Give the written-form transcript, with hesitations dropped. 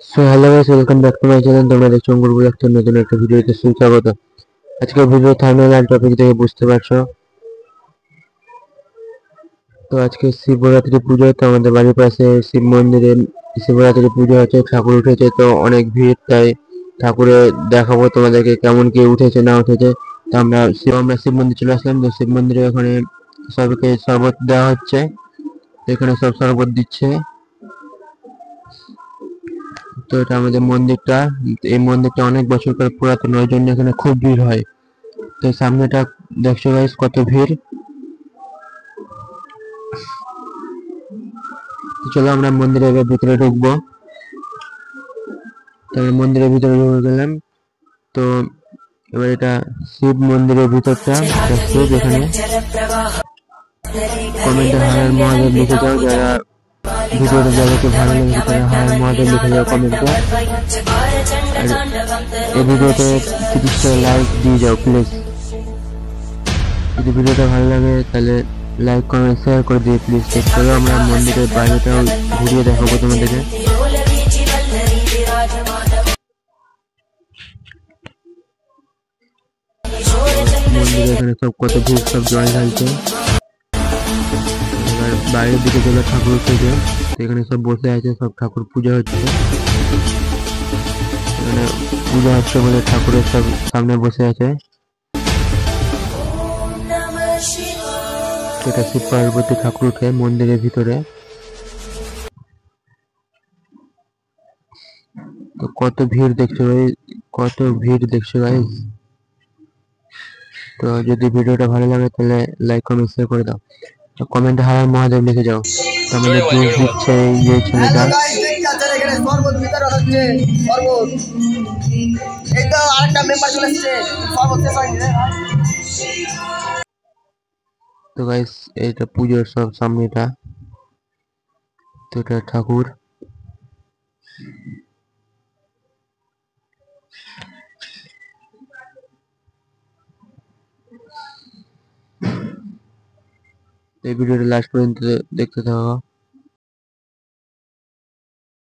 So hello guys, welcome back to my channel. তোমরা দেখছো অঙ্কুর একটা নতুন একটা ভিডিওতে সুস্বাগত। আজকের ভিডিও থাম্বনেল আর টপিক দেখে বুঝতে পারছো। তো আজকে শিবরাত্রি পুজো, তো আমাদের বাড়ির পাশে শিব মন্দিরে শিবরাত্রি পুজো হচ্ছে, ঠাকুর উঠেছে, তো অনেক ভিড়, তাই ঠাকুরে দেখাবো তোমাদেরকে কেমন কি উঠেছে না উঠেছে। তো আমরা শিব মন্দির চলে আসলাম। তো শিব মন্দিরে ওখানে সবকে শরবত দেওয়া হচ্ছে, এখানে সব শরবত দিচ্ছে। তো এটা আমাদের মন্দিরটা, এই মন্দিরটা অনেক বছরকার পুরাতন, ওই জন্য এখানে খুব ভিড় হয়। তো সামনেটা দেখছো গাইস কত ভিড়। তো চলো আমরা মন্দিরের ভিতরে ঢুকবো। তো আমরা মন্দিরের ভিতরে ঢুকে গেলাম। তো এবার এটা শিব মন্দিরের ভিতরটা দেখছো, যেখানে কমেন্টে হারার মহাদেব লিখে যাও, যারা ভিডিওটা যাদেরকে ভালো লেগেছে তারা হারার মহাদেব লিখে যাও কমেন্টে। আর এই ভিডিওতে 30টা লাইক দিয়ে যাও প্লিজ। যদি ভিডিওটা ভালো লাগে তাহলে লাইক কমেন্ট শেয়ার করে দিয়ে প্লিজ। চলো আমরা মন্দিরের বাইরেটাও ঘুরিয়ে দেখাবো তোমাদেরকে। মন্দিরে এখানে সব কত ভিড়, সব জল ঢালছে। এবার বাইরের দিকে চলো, ঠাকুর উঠেছে, এখানে সব বসে আছে, সব ঠাকুর পূজা হচ্ছে। এখানে পূজা হচ্ছে বলে ঠাকুরের সব সামনে বসে আছে। এটা শিব পার্বতী ঠাকুর উঠে মন্দিরের ভিতরে। তো কত ভিড় দেখছো ভাই, কত ভিড় দেখছো ভাই। তো যদি ভিডিওটা ভালো লাগে তাহলে লাইক কমেন্ট শেয়ার করে দাও। তো কমেন্টে হারার মহাদেব লিখে যাও। তো আমাদের জুস দিচ্ছে এই ছেলেটা। তো গাইস এইটা পুজোর সব সামনেটা, তো এটা ঠাকুর। এই ভিডিওটা লাস্ট পর্যন্ত দেখতে থাকো।